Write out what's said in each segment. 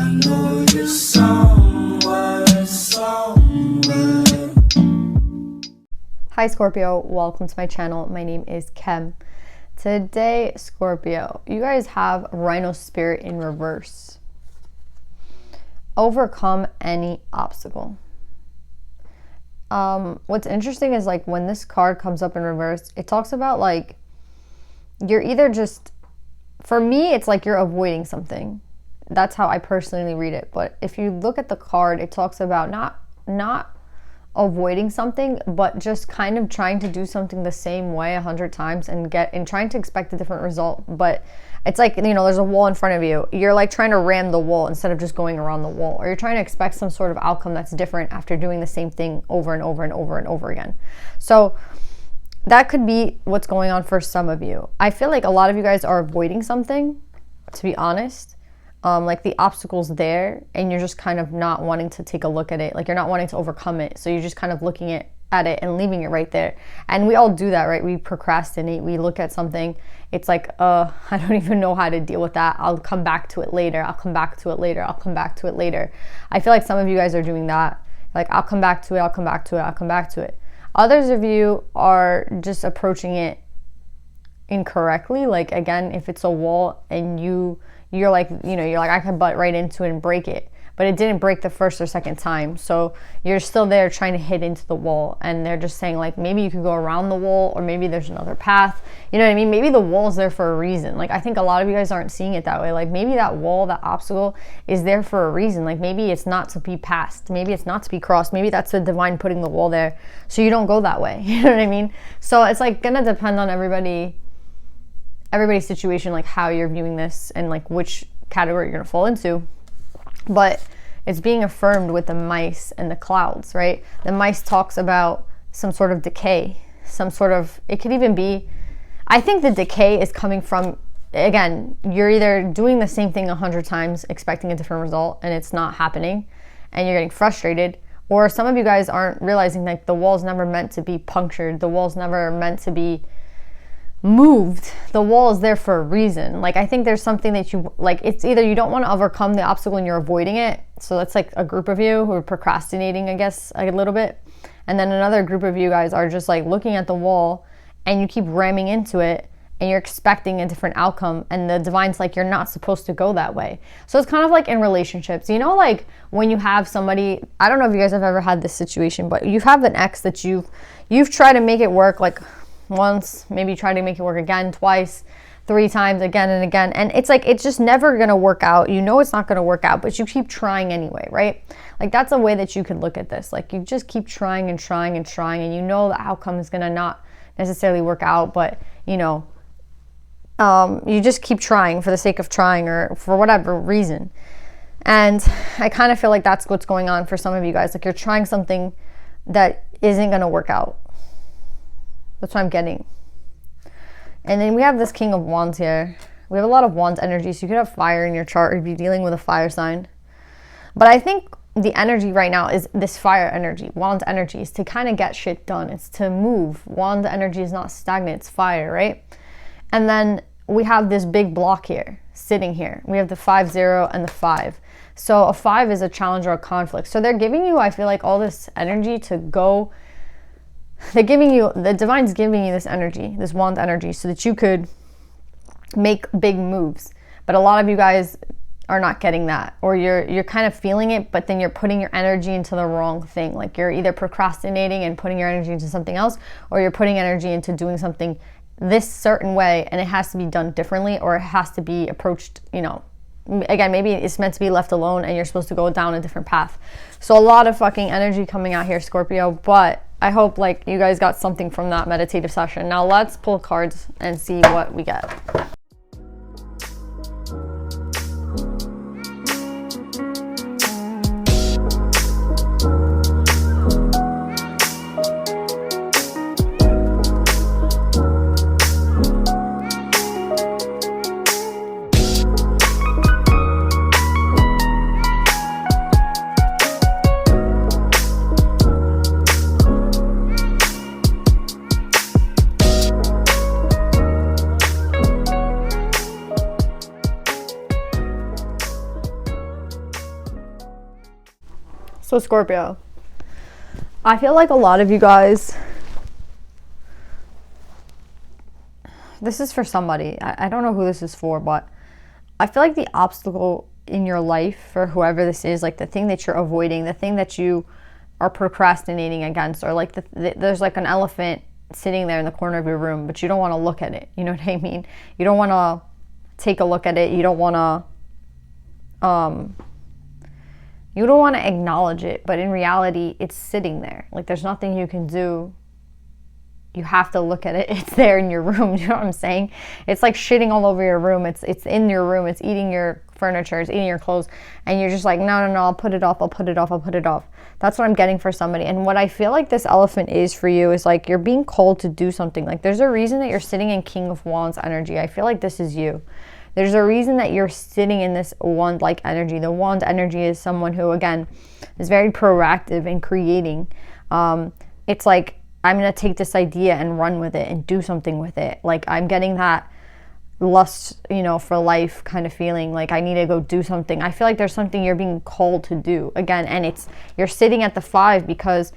know you're somewhere. Hi Scorpio, welcome to my channel. My name is Kem. Today, Scorpio, you guys have Rhino Spirit in reverse. Overcome any obstacle. What's interesting is like when this card comes up in reverse, it talks about like you're either just, for me, it's like you're avoiding something. That's how I personally read it. But if you look at the card, it talks about not avoiding something, but just kind of trying to do something the same way 100 times and trying to expect a different result. But it's like, you know, there's a wall in front of you. You're like trying to ram the wall instead of just going around the wall, or you're trying to expect some sort of outcome that's different after doing the same thing over and over and over and over again. So that could be what's going on for some of you. I feel like a lot of you guys are avoiding something, to be honest. Like the obstacle's there and you're just kind of not wanting to take a look at it. Like you're not wanting to overcome it. So you're just kind of looking at it and leaving it right there. And we all do that, right? We procrastinate. We look at something. It's like, I don't even know how to deal with that. I'll come back to it later. I'll come back to it later. I'll come back to it later. I feel like some of you guys are doing that. Like, I'll come back to it. I'll come back to it. I'll come back to it. Others of you are just approaching it incorrectly. Like, again, if it's a wall and you're like, you know, you're like, I can butt right into it and break it. But it didn't break the first or second time. So you're still there trying to hit into the wall. And they're just saying like, maybe you could go around the wall, or maybe there's another path. You know what I mean? Maybe the wall's there for a reason. Like, I think a lot of you guys aren't seeing it that way. Like maybe that wall, that obstacle is there for a reason. Like maybe it's not to be passed. Maybe it's not to be crossed. Maybe that's the divine putting the wall there so you don't go that way. You know what I mean? So it's like gonna depend on everybody's situation, like how you're viewing this and like which category you're gonna fall into. But it's being affirmed with the mice and the clouds, right? The mice talks about some sort of decay, some sort of, it could even be, I think the decay is coming from, again, you're either doing the same thing 100 times, expecting a different result, and it's not happening, and you're getting frustrated, or some of you guys aren't realizing like the wall's never meant to be punctured, the wall's never meant to be moved. The wall is there for a reason. Like I think there's something that you like, it's either you don't want to overcome the obstacle and you're avoiding it, so that's like a group of you who are procrastinating, I guess, a little bit, and then another group of you guys are just like looking at the wall and you keep ramming into it and you're expecting a different outcome, and the divine's like, you're not supposed to go that way. So it's kind of like in relationships, you know, like when you have somebody, I don't know if you guys have ever had this situation, but you have an ex that you've tried to make it work like once, maybe try to make it work again, twice, 3 times, again and again, and it's like it's just never gonna work out. You know it's not gonna work out, but you keep trying anyway, right? Like that's a way that you could look at this. Like you just keep trying and trying and trying, and you know the outcome is gonna not necessarily work out, but you know, you just keep trying for the sake of trying or for whatever reason. And I kind of feel like that's what's going on for some of you guys. Like you're trying something that isn't gonna work out. That's what I'm getting. And then we have this King of Wands here. We have a lot of Wands energy, so you could have fire in your chart if you're dealing with a fire sign. But I think the energy right now is this fire energy. Wands energy is to kind of get shit done. It's to move. Wands energy is not stagnant. It's fire, right? And then we have this big block here, sitting here. We have the 5-0 and the 5. So a 5 is a challenge or a conflict. So they're giving you, I feel like, all this energy to go. They're giving you, the divine's giving you this energy, this wand energy, so that you could make big moves. But a lot of you guys are not getting that, or you're kind of feeling it, but then you're putting your energy into the wrong thing. Like you're either procrastinating and putting your energy into something else, or you're putting energy into doing something this certain way, and it has to be done differently, or it has to be approached, you know, again, maybe it's meant to be left alone and you're supposed to go down a different path. So a lot of fucking energy coming out here, Scorpio, but I hope like you guys got something from that meditative session. Now let's pull cards and see what we get. So Scorpio, I feel like a lot of you guys, this is for somebody. I don't know who this is for, but I feel like the obstacle in your life for whoever this is, like the thing that you're avoiding, the thing that you are procrastinating against, or like there's like an elephant sitting there in the corner of your room, but you don't want to look at it. You know what I mean? You don't want to take a look at it. You don't want to acknowledge it, but in reality, it's sitting there. Like there's nothing you can do. You have to look at it. It's there in your room. You know what I'm saying? It's like shitting all over your room. It's in your room. It's eating your furniture. It's eating your clothes. And you're just like, no, I'll put it off. I'll put it off. I'll put it off. That's what I'm getting for somebody. And what I feel like this elephant is for you is like you're being called to do something. Like there's a reason that you're sitting in King of Wands energy. I feel like this is you. There's a reason that you're sitting in this wand-like energy. The wand energy is someone who, again, is very proactive in creating. It's like, I'm going to take this idea and run with it and do something with it. Like I'm getting that lust, for life kind of feeling. Like I need to go do something. I feel like there's something you're being called to do again. And you're sitting at the 5 because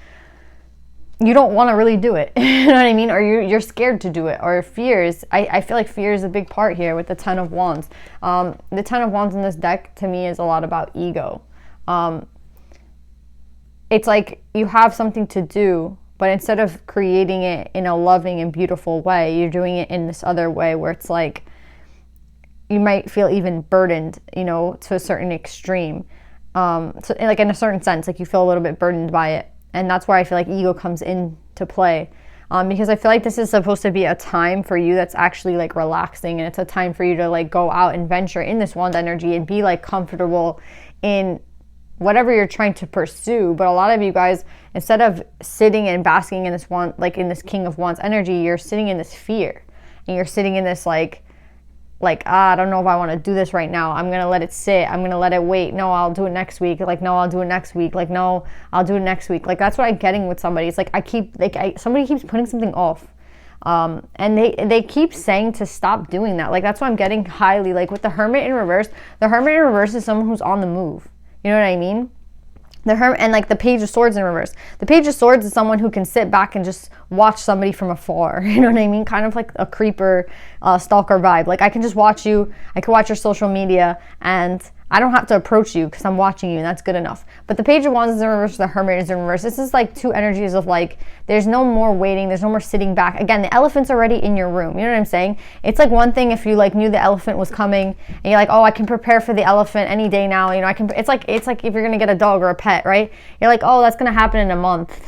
you don't want to really do it. You know what I mean? Or you're scared to do it, or fears. I feel like fear is a big part here with the 10 of Wands. The 10 of Wands in this deck to me is a lot about ego. It's like you have something to do, but instead of creating it in a loving and beautiful way, you're doing it in this other way where it's like you might feel even burdened, to a certain extreme. So like in a certain sense, like you feel a little bit burdened by it. And that's where I feel like ego comes into play. Because I feel like this is supposed to be a time for you that's actually like relaxing, and it's a time for you to like go out and venture in this wand energy and be like comfortable in whatever you're trying to pursue. But a lot of you guys, instead of sitting and basking in this wand, like in this King of Wands energy, you're sitting in this fear, and you're sitting in this I don't know if I want to do this right now. I'm going to let it sit. I'm going to let it wait. No, I'll do it next week. Like, no, I'll do it next week. Like, no, I'll do it next week. Like, that's what I'm getting with somebody. It's like somebody keeps putting something off. And they keep saying to stop doing that. Like, that's what I'm getting highly. Like, with the Hermit in reverse, the Hermit in reverse is someone who's on the move. You know what I mean? The Hermit, and like the Page of Swords in reverse. The Page of Swords is someone who can sit back and just watch somebody from afar. You know what I mean? Kind of like a creeper, stalker vibe. Like I can just watch you. I can watch your social media, and I don't have to approach you because I'm watching you, and that's good enough. But the Page of Wands is in reverse, the Hermit is in reverse. This is like two energies of like, there's no more waiting, there's no more sitting back. Again, the elephant's already in your room. You know what I'm saying? It's like one thing if you like knew the elephant was coming, and you're like, oh, I can prepare for the elephant any day now. It's like if you're gonna get a dog or a pet, right? You're like, oh, that's gonna happen in a month.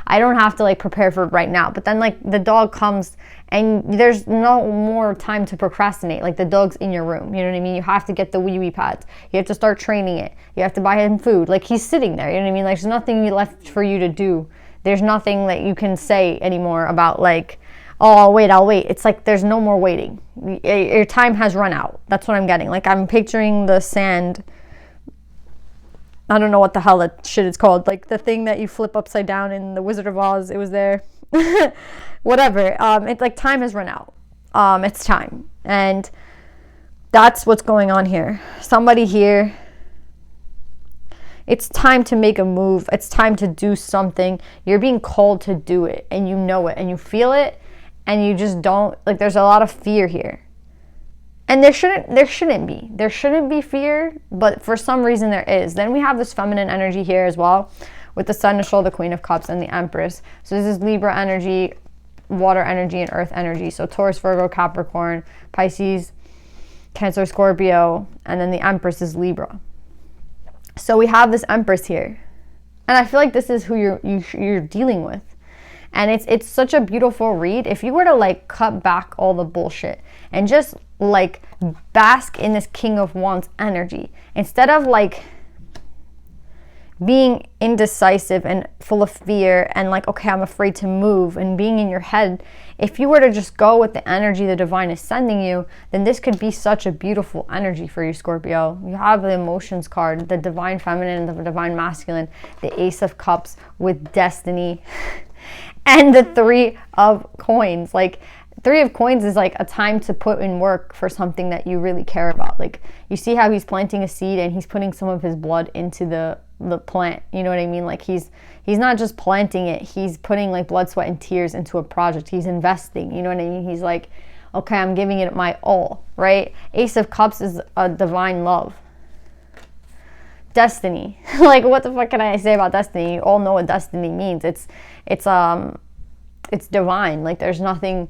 I don't have to like prepare for it right now. But then like the dog comes, and there's no more time to procrastinate. Like the dog's in your room. You know what I mean? You have to get the wee pads. You have to start training it. You have to buy him food. Like he's sitting there. You know what I mean? Like there's nothing left for you to do. There's nothing that you can say anymore about like, oh, I'll wait. It's like there's no more waiting. Your time has run out. That's what I'm getting. Like I'm picturing the sand. I don't know what the hell that shit is called. Like the thing that you flip upside down in The Wizard of Oz. It was there. Whatever. It's like time has run out. It's time. And that's what's going on here. Somebody here, it's time to make a move. It's time to do something. You're being called to do it, and you know it, and you feel it, and you just don't, like there's a lot of fear here. And there shouldn't be fear, but for some reason there is. Then we have this feminine energy here as well, with the Sun, the Queen of Cups, and the Empress. So this is Libra energy, water energy, and earth energy. So Taurus, Virgo, Capricorn, Pisces, Cancer, Scorpio, and then the Empress is Libra. So we have this Empress here, and I feel like this is who you're dealing with. And it's such a beautiful read. If you were to like cut back all the bullshit and just like bask in this King of Wands energy, instead of like being indecisive and full of fear and like, okay, I'm afraid to move and being in your head, if you were to just go with the energy the divine is sending you, then this could be such a beautiful energy for you, Scorpio. You have the emotions card, the divine feminine and the divine masculine, the Ace of Cups with destiny, and the 3 of coins. Like Three of Coins is like a time to put in work for something that you really care about. Like, you see how he's planting a seed and he's putting some of his blood into the plant. You know what I mean? Like, he's not just planting it, he's putting like blood, sweat, and tears into a project. He's investing, you know what I mean? He's like, okay, I'm giving it my all, right? Ace of Cups is a divine love. Destiny. Like, what the fuck can I say about destiny? You all know what destiny means. It's divine. Like, there's nothing.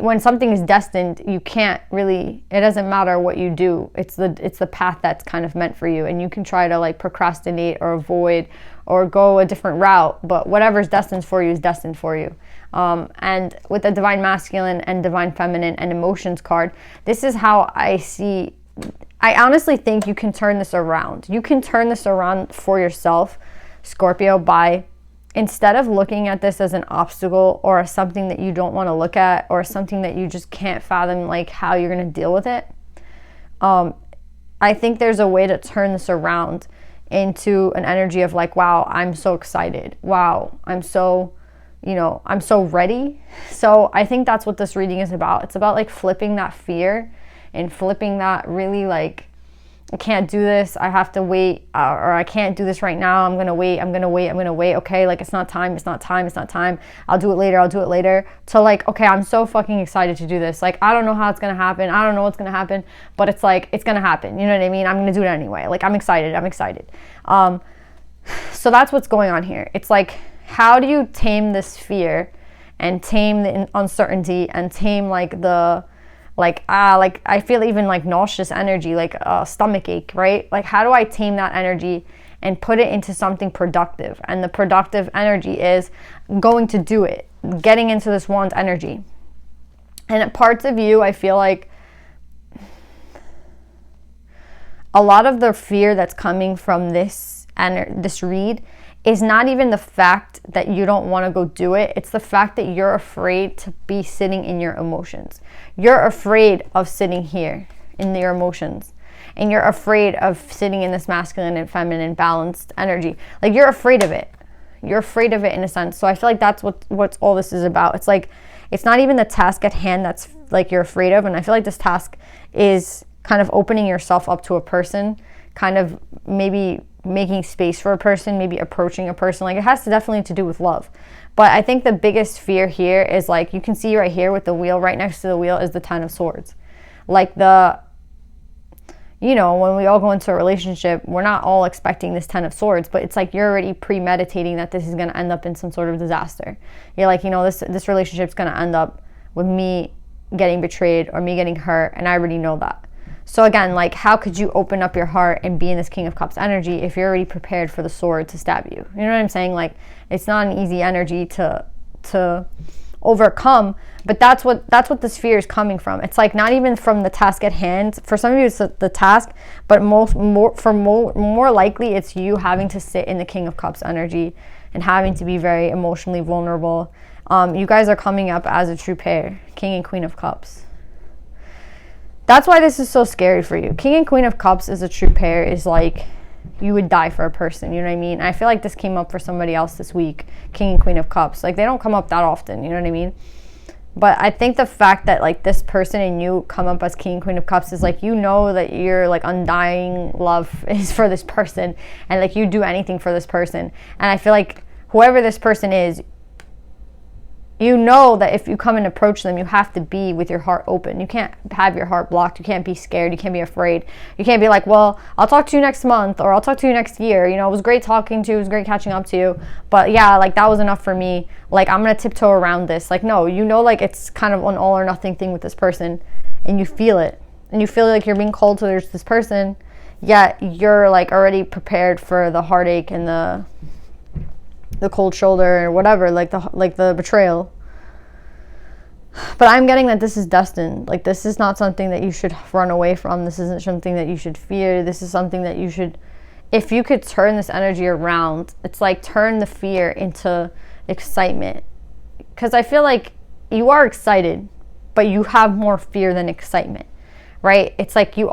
When something is destined, you can't really, it doesn't matter what you do. It's the path that's kind of meant for you, and you can try to like procrastinate or avoid or go a different route, but whatever's destined for you is destined for you. And with the Divine Masculine and Divine Feminine and Emotions card, this is how I see. I honestly think you can turn this around. You can turn this around for yourself, Scorpio, by instead of looking at this as an obstacle or as something that you don't want to look at or something that you just can't fathom like how you're going to deal with it. I think there's a way to turn this around into an energy of like, wow, I'm so excited. Wow, I'm so ready. So I think that's what this reading is about. It's about like flipping that fear and flipping that really like, I can't do this, I have to wait, or I can't do this right now, I'm gonna wait, okay, like it's not time, I'll do it later, to like, okay, I'm so fucking excited to do this, like I don't know how it's gonna happen, I don't know what's gonna happen, but it's like, it's gonna happen, you know what I mean, I'm gonna do it anyway, like I'm excited. So that's what's going on here. It's like, how do you tame this fear and tame the uncertainty and tame like the I feel even like nauseous energy, like a stomach ache, right? Like, how do I tame that energy and put it into something productive? And the productive energy is going to do it, getting into this wand energy. And at parts of you, I feel like a lot of the fear that's coming from this read is not even the fact that you don't want to go do it. It's the fact that you're afraid to be sitting in your emotions. You're afraid of sitting here in your emotions. And you're afraid of sitting in this masculine and feminine balanced energy. Like, you're afraid of it. You're afraid of it in a sense. So I feel like that's what all this is about. It's like, it's not even the task at hand that's like you're afraid of. And I feel like this task is kind of opening yourself up to a person, kind of maybe making space for a person, maybe approaching a person. Like, it has to definitely to do with love. But I think the biggest fear here is like, you can see right here with the wheel, right next to the wheel is the Ten of Swords. Like when we all go into a relationship, we're not all expecting this Ten of Swords, but it's like you're already premeditating that this is going to end up in some sort of disaster. You're like, this relationship's going to end up with me getting betrayed or me getting hurt, and I already know that. So again, like, how could you open up your heart and be in this King of Cups energy if you're already prepared for the sword to stab you? You know what I'm saying? Like, it's not an easy energy to overcome, but that's what this fear is coming from. It's like not even from the task at hand. For some of you, it's the task, but more likely, it's you having to sit in the King of Cups energy and having to be very emotionally vulnerable. You guys are coming up as a true pair, King and Queen of Cups. That's why this is so scary for you. King and Queen of Cups is a true pair, is like you would die for a person, you know what I mean? I feel like this came up for somebody else this week, King and Queen of Cups. Like, they don't come up that often, you know what I mean? But I think the fact that like this person and you come up as King and Queen of Cups is like, you know that your like undying love is for this person, and like you do anything for this person. And I feel like whoever this person is, you know that if you come and approach them, you have to be with your heart open. You can't have your heart blocked. You can't be scared. You can't be afraid. You can't be like, well, I'll talk to you next month, or I'll talk to you next year. It was great talking to you. It was great catching up to you. But yeah, like that was enough for me. Like, I'm going to tiptoe around this. Like, no, like it's kind of an all or nothing thing with this person, and you feel it. And you feel like you're being called to this person, yet you're like already prepared for the heartache and the cold shoulder or whatever, like the betrayal. But I'm getting that this is destined. Like, this is not something that you should run away from. This isn't something that you should fear. This is something that you should, if you could turn this energy around, it's like turn the fear into excitement. Because I feel like you are excited, but you have more fear than excitement, right? It's like you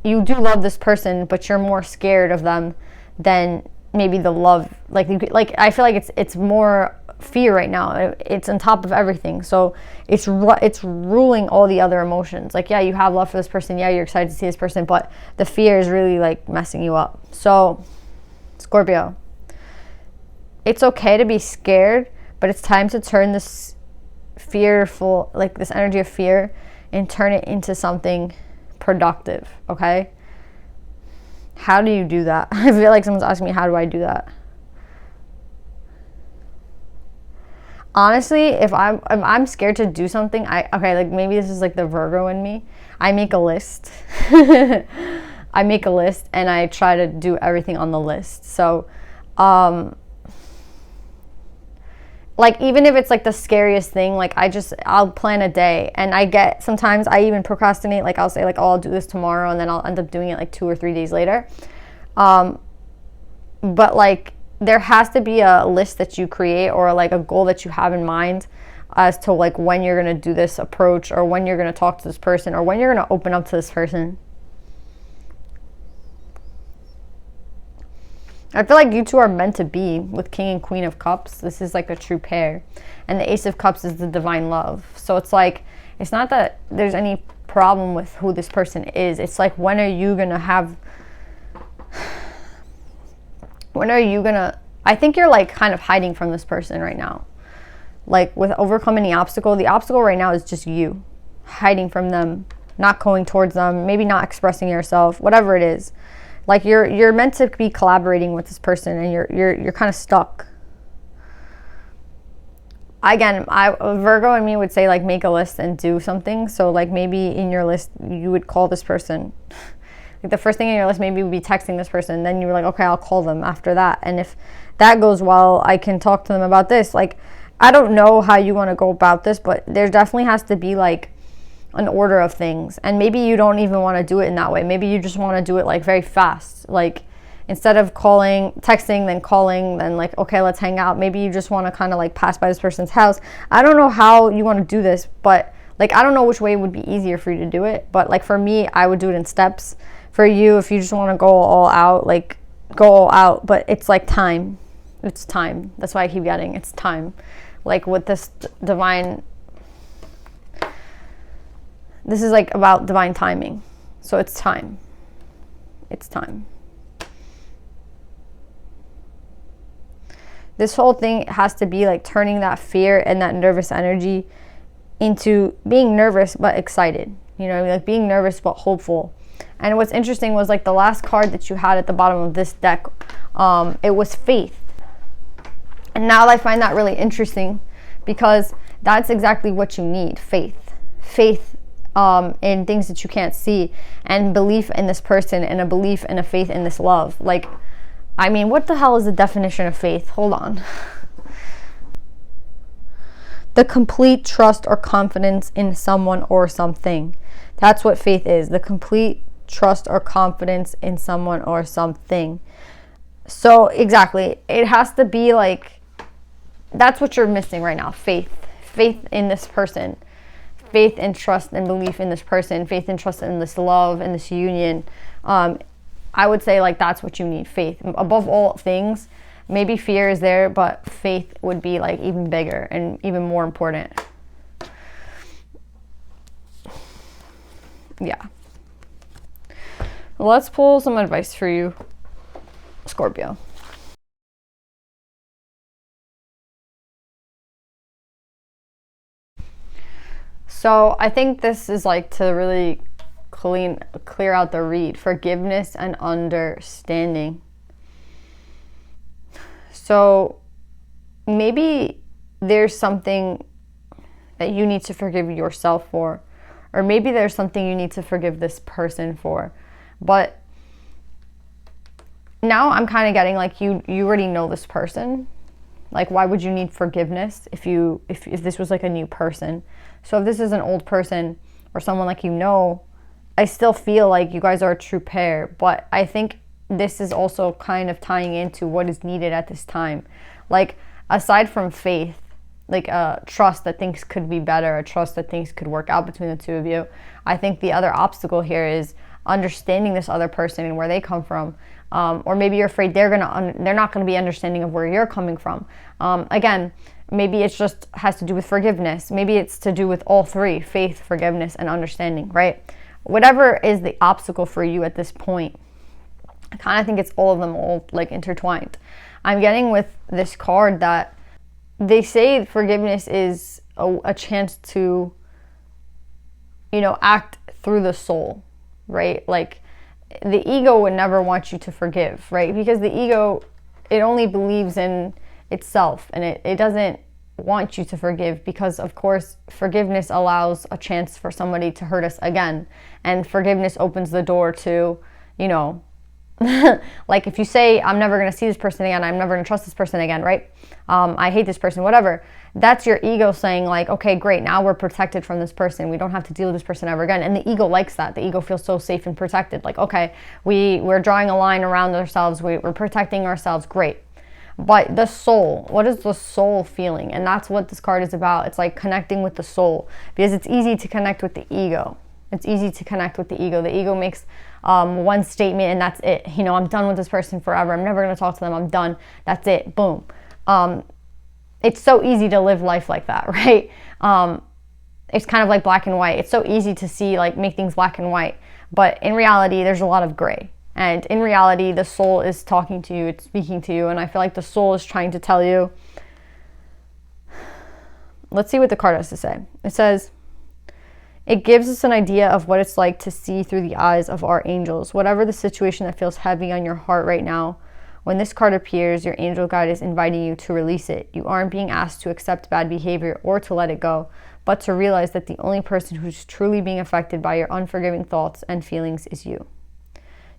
do love this person, but you're more scared of them than maybe the love. Like I feel like it's more fear right now. It's on top of everything. So it's ruling all the other emotions. Like, yeah, you have love for this person. Yeah, you're excited to see this person, but the fear is really like messing you up. So Scorpio, it's okay to be scared, but it's time to turn this fearful, like this energy of fear, and turn it into something productive. Okay? How do you do that? I feel like someone's asking me, how do I do that? Honestly, if I'm scared to do something, like maybe this is like the Virgo in me. I make a list. I make a list and I try to do everything on the list. So, like even if it's like the scariest thing, like I'll plan a day, and sometimes I even procrastinate. Like I'll say like, oh, I'll do this tomorrow, and then I'll end up doing it like 2 or 3 days later. But like, there has to be a list that you create, or like a goal that you have in mind as to like when you're going to do this approach, or when you're going to talk to this person, or when you're going to open up to this person. I feel like you two are meant to be with King and Queen of Cups. This is like a true pair. And the Ace of Cups is the divine love. So it's like, it's not that there's any problem with who this person is. It's like, when are you going to I think you're like kind of hiding from this person right now. Like with overcoming the obstacle right now is just you hiding from them, not going towards them, maybe not expressing yourself, whatever it is. Like you're meant to be collaborating with this person, and you're kind of stuck. Again, Virgo and me would say like make a list and do something. So like maybe in your list you would call this person. Like the first thing in your list maybe would be texting this person. Then you were like, okay, I'll call them after that. And if that goes well, I can talk to them about this. Like, I don't know how you want to go about this, but there definitely has to be like an order of things. And maybe you don't even want to do it in that way. Maybe you just want to do it like very fast. Like instead of texting, then calling, then like, okay, let's hang out. Maybe you just want to kind of like pass by this person's house. I don't know how you want to do this, but like, I don't know which way would be easier for you to do it. But like for me, I would do it in steps. For you, if you just want to go all out, like go all out, but it's like time. It's time. That's why I keep getting it's time. Like with this divine, this is like about divine timing. So it's time. It's time. This whole thing has to be like turning that fear and that nervous energy into being nervous but excited. You know, like being nervous but hopeful. And what's interesting was like the last card that you had at the bottom of this deck, it was faith. And now I find that really interesting because that's exactly what you need, faith. Faith in things that you can't see, and belief in this person, and a belief and a faith in this love. Like, I mean, what the hell is the definition of faith? Hold on. The complete trust or confidence in someone or something. That's what faith is. The complete trust or confidence in someone or something. So exactly, it has to be like, that's what you're missing right now. Faith in this person, faith and trust and belief in this person, faith and trust in this love and this union. I would say like that's what you need, faith above all things. Maybe fear is there, but faith would be like even bigger and even more important. Yeah. Let's pull some advice for you, Scorpio. So I think this is like to really clear out the read. Forgiveness and understanding. So maybe there's something that you need to forgive yourself for, or maybe there's something you need to forgive this person for. But now I'm kind of getting like you already know this person. Like, why would you need forgiveness if this was like a new person? So if this is an old person or someone like you know, I still feel like you guys are a true pair. But I think this is also kind of tying into what is needed at this time. Like, aside from faith, like a trust that things could be better, a trust that things could work out between the two of you, I think the other obstacle here is understanding this other person and where they come from. Or maybe you're afraid they're not going to be understanding of where you're coming from. Again, Maybe it's just has to do with forgiveness. Maybe it's to do with all three: faith, forgiveness, and understanding, right? Whatever is the obstacle for you at this point, I kind of think it's all of them all like intertwined. I'm getting with this card that they say forgiveness is a chance to, you know, act through the soul, right? Like the ego would never want you to forgive, right? Because the ego, it only believes in itself, and it doesn't want you to forgive, because of course forgiveness allows a chance for somebody to hurt us again, and forgiveness opens the door to, you know, like if you say, I'm never going to see this person again, I'm never going to trust this person again, right? I hate this person, whatever. That's your ego saying like, okay, great, now we're protected from this person. We don't have to deal with this person ever again. And the ego likes that. The ego feels so safe and protected. Like, okay, we're drawing a line around ourselves. We're protecting ourselves. Great. But the soul, what is the soul feeling? And that's what this card is about. It's like connecting with the soul, because it's easy to connect with the ego. It's easy to connect with the ego. The ego makes one statement and that's it. You know, I'm done with this person forever. I'm never going to talk to them. I'm done. That's it. Boom. It's so easy to live life like that, right? It's kind of like black and white. It's so easy to see, like, make things black and white. But in reality, there's a lot of gray. And in reality, the soul is talking to you. It's speaking to you. And I feel like the soul is trying to tell you. Let's see what the card has to say. It says, it gives us an idea of what it's like to see through the eyes of our angels. Whatever the situation that feels heavy on your heart right now, when this card appears, your angel guide is inviting you to release it. You aren't being asked to accept bad behavior or to let it go, but to realize that the only person who's truly being affected by your unforgiving thoughts and feelings is you.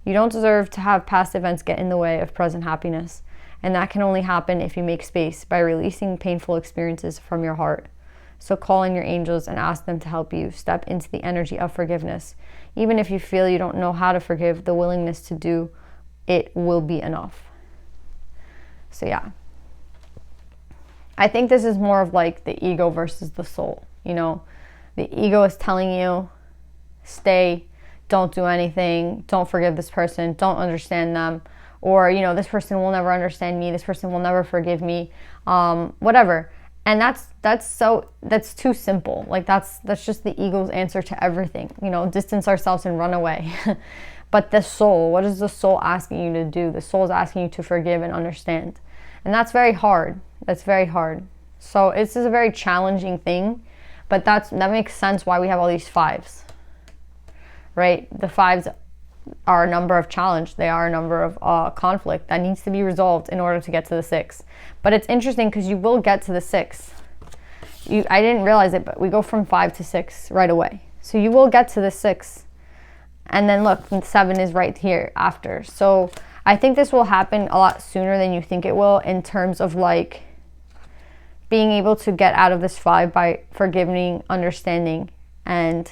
You don't deserve to have past events get in the way of present happiness, and that can only happen if you make space by releasing painful experiences from your heart. So call in your angels and ask them to help you step into the energy of forgiveness. Even if you feel you don't know how to forgive, the willingness to do it will be enough. So yeah, I think this is more of like the ego versus the soul. You know, the ego is telling you, stay, don't do anything, don't forgive this person, don't understand them, or, you know, this person will never understand me, this person will never forgive me, whatever. And that's too simple. Like that's just the ego's answer to everything. You know, distance ourselves and run away. But the soul, what is the soul asking you to do? The soul is asking you to forgive and understand. And that's very hard. That's very hard. So this is a very challenging thing, but that makes sense why we have all these fives, right? The fives are a number of challenge. They are a number of conflict that needs to be resolved in order to get to the 6. But it's interesting because you will get to the 6. I didn't realize it, but we go from 5 to 6 right away. So you will get to the 6. And then look, 7 is right here after. So I think this will happen a lot sooner than you think it will, in terms of like being able to get out of this 5 by forgiving, understanding, and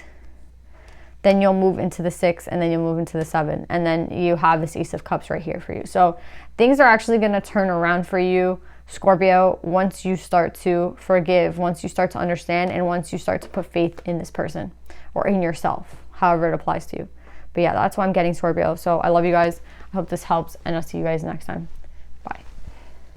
then you'll move into the 6, and then you'll move into the 7, and then you have this Ace of Cups right here for you. So things are actually going to turn around for you, Scorpio, once you start to forgive, once you start to understand, and once you start to put faith in this person or in yourself, however it applies to you. But yeah, that's why I'm getting, Scorpio. So I love you guys. I hope this helps, and I'll see you guys next time.